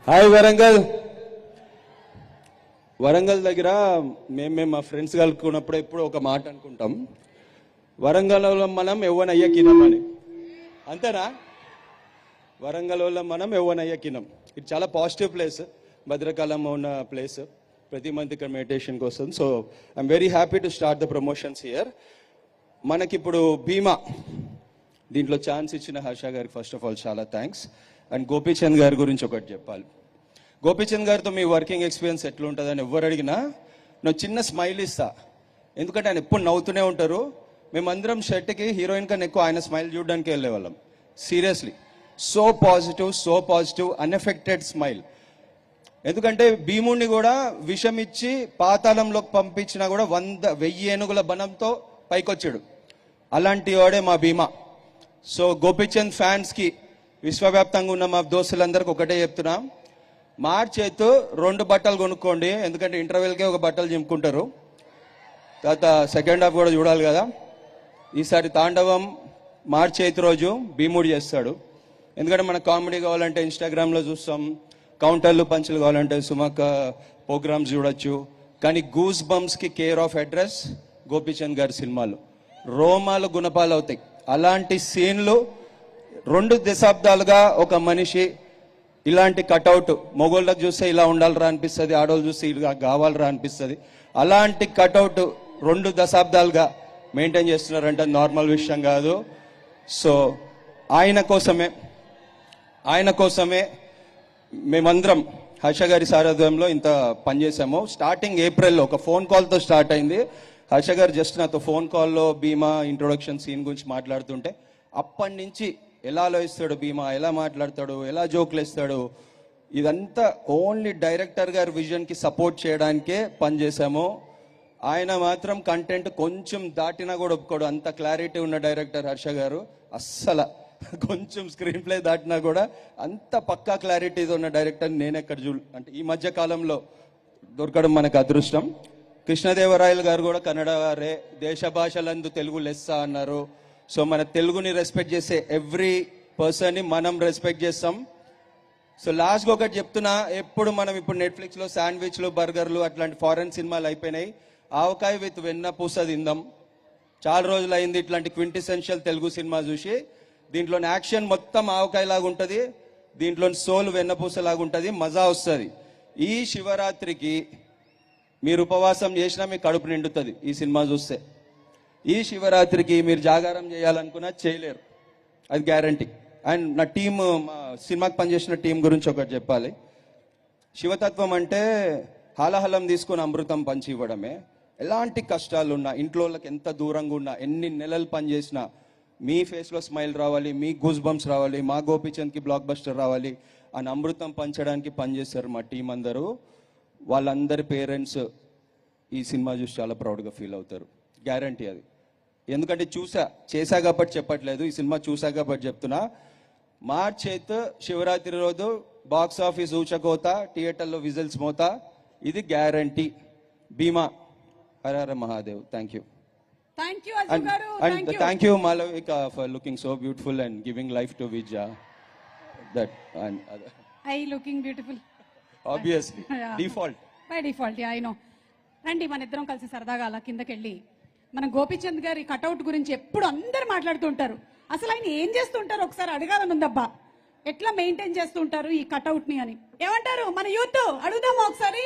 Hi Warangal. Warangal దగ్గర మేము మా ఫ్రెండ్స్ కలుపుకున్నప్పుడు ఎప్పుడు ఒక మాట అనుకుంటాం, వరంగల్లో మనం ఎవ్వనయ్య కినం అని. అంతేనా? వరంగల్లో మనం ఎవ్వనయ్య కినం. ఇది చాలా పాజిటివ్ ప్లేస్, భద్రకాలం ఉన్న ప్లేస్. ప్రతి మంత్ ఇక్కడ మెడిటేషన్కి వస్తుంది. So I'm very happy to start the promotions here. మనకిప్పుడు భీమా దీంట్లో ఛాన్స్ ఇచ్చిన హర్ష గారికి ఫస్ట్ ఆఫ్ ఆల్ చాలా థ్యాంక్స్. అండ్ గోపీచంద్ గారి గురించి ఒకటి చెప్పాలి. గోపీచంద్ గారితో మీ వర్కింగ్ ఎక్స్పీరియన్స్ ఎట్లుంటుందని ఎవరు అడిగినా నేను చిన్న స్మైల్ ఇస్తా, ఎందుకంటే ఆయన ఎప్పుడు నవ్వుతూనే ఉంటారు. మేమందరం షర్ట్కి హీరోయిన్ కన్నా ఎక్కువ ఆయన స్మైల్ చూడడానికి వెళ్ళేవాళ్ళం. Seriously, so positive unaffected smile. ఎందుకంటే భీముడిని కూడా విషం ఇచ్చి పాతాళంలోకి పంపించినా కూడా 1000 ఏనుగుల బలంతో పైకొచ్చాడు. అలాంటి వాడే మా భీమా. సో గోపీచంద్ ఫ్యాన్స్కి, విశ్వవ్యాప్తంగా ఉన్న మా దోస్తులందరికీ ఒకటే చెప్తున్నా, మార్చ్ 8 2 బట్టలు కొనుక్కోండి. ఎందుకంటే ఇంటర్వెల్కే ఒక బట్టలు చింపుకుంటారు, తర్వాత సెకండ్ హాఫ్ కూడా చూడాలి కదా. ఈసారి తాండవం మార్చ్ 8 రోజు భీముడు చేస్తాడు. ఎందుకంటే మనకు కామెడీ కావాలంటే ఇన్స్టాగ్రామ్లో చూస్తాం, కౌంటర్లు పంచులు కావాలంటే సుమక్క ప్రోగ్రామ్స్ చూడొచ్చు. కానీ గూస్ బంప్స్కి కేర్ ఆఫ్ అడ్రస్ గోపీచంద్ గారి సినిమాలు. రోమాలు గుణపాలు అవుతాయి. అలాంటి సీన్లు 2 దశాబ్దాలుగా ఒక మనిషి ఇలాంటి కటౌట్, మొగోళ్ళకి చూస్తే ఇలా ఉండాలిరా అనిపిస్తుంది, ఆడవాళ్ళు చూస్తే ఇలా కావాలరా అనిపిస్తుంది. అలాంటి కటౌట్ 2 దశాబ్దాలుగా మెయింటైన్ చేస్తున్నారంటే నార్మల్ విషయం కాదు. సో ఆయన కోసమే మేమందరం హర్ష గారి సారథ్యంలో ఇంత పనిచేసాము. స్టార్టింగ్ ఏప్రిల్లో ఒక ఫోన్ కాల్తో స్టార్ట్ అయింది. హర్ష గారు జస్ట్ నాతో ఫోన్ కాల్లో భీమా ఇంట్రొడక్షన్ సీన్ గురించి మాట్లాడుతుంటే అప్పటి నుంచి ఎలా ఆలోచిస్తాడు భీమా, ఎలా మాట్లాడతాడు, ఎలా జోకులు వేస్తాడు, ఇదంతా ఓన్లీ డైరెక్టర్ గారి విజన్కి సపోర్ట్ చేయడానికే పనిచేసాము. ఆయన మాత్రం కంటెంట్ కొంచెం దాటినా కూడా ఒప్పుకోడు. అంత క్లారిటీ ఉన్న డైరెక్టర్ హర్ష గారు. అస్సలు కొంచెం స్క్రీన్ ప్లే దాటినా కూడా అంత పక్కా క్లారిటీతో ఉన్న డైరెక్టర్ నేనెక్కడ అంటే ఈ మధ్య కాలంలో దొరకడం మనకు అదృష్టం. కృష్ణదేవరాయలు గారు కూడా కన్నడ వారే, దేశ భాషలందు తెలుగు లెస్స అన్నారు. సో మన తెలుగుని రెస్పెక్ట్ చేసే ఎవ్రీ పర్సన్ని మనం రెస్పెక్ట్ చేస్తాం. సో లాస్ట్గా ఒకటి చెప్తున్నా, ఎప్పుడు మనం ఇప్పుడు నెట్ఫ్లిక్స్లో శాండ్విచ్లు, బర్గర్లు అట్లాంటి ఫారెన్ సినిమాలు అయిపోయినాయి. ఆవకాయ విత్ వెన్న పూస తిందాం. చాలా రోజులు అయింది ఇట్లాంటి క్వింటిసెన్షియల్ తెలుగు సినిమా చూసి. దీంట్లోని యాక్షన్ మొత్తం ఆవకాయ లాగా ఉంటుంది, దీంట్లోని సోల్ వెన్నపూస లాగా ఉంటుంది, మజా వస్తుంది. ఈ శివరాత్రికి మీరు ఉపవాసం చేసినా మీ కడుపు నిండుతుంది ఈ సినిమా చూస్తే. ఈ శివరాత్రికి మీరు జాగారం చేయాలనుకున్నా చేయలేరు, అది గ్యారంటీ. అండ్ నా టీమ్, మా సినిమాకి పనిచేసిన టీం గురించి ఒకటి చెప్పాలి. శివతత్వం అంటే హాలహలం తీసుకుని అమృతం పంచి ఇవ్వడమే. ఎలాంటి కష్టాలున్నా, ఇంట్లో వాళ్ళకి ఎంత దూరంగా ఉన్నా, ఎన్ని నెలలు పనిచేసినా మీ ఫేస్లో స్మైల్ రావాలి, మీ గూస్ బంప్స్ రావాలి, మా గోపీచంద్కి బ్లాక్ బస్టర్ రావాలి అని అమృతం పంచడానికి పనిచేస్తారు మా టీం అందరూ. వాళ్ళందరి పేరెంట్స్ ఈ సినిమా చూసి చాలా ప్రౌడ్గా ఫీల్ అవుతారు, గ్యారంటీ అది. ఎందుకంటే చేశా కాబట్టి చెప్పట్లేదు, ఈ సినిమా చూసా కాబట్టి చెప్తున్నా. మార్చ్ 8 శివరాత్రి రోజు బాక్స్ ఆఫీస్ ఊచకోత, థియేటర్లో విజిల్స్ మోత, ఇది guarantee. Bheema, Hara Hara Mahadev. Thank you. Thank you, Ajju garu. And thank you, Malavika, for looking so beautiful and giving life to Vijja. That and I looking beautiful. Obviously, Yeah. default. By default, yeah, I know. రండి మన ఇద్దరం కలిసి సరదాగా అలా కిందకెళ్ళి మన గోపీచంద్ గారి cutout గురించి ఎప్పుడు అందరు మాట్లాడుతుంటారు. అసలు ఆయన ఏం చేస్తుంటారు ఒకసారి అడగాలని ఉందబ్బా. ఎట్లా మెయింటైన్ చేస్తుంటారు ఈ కటౌట్ ని అని ఏమంటారు మన యూత్? అడుగుదామా ఒకసారి?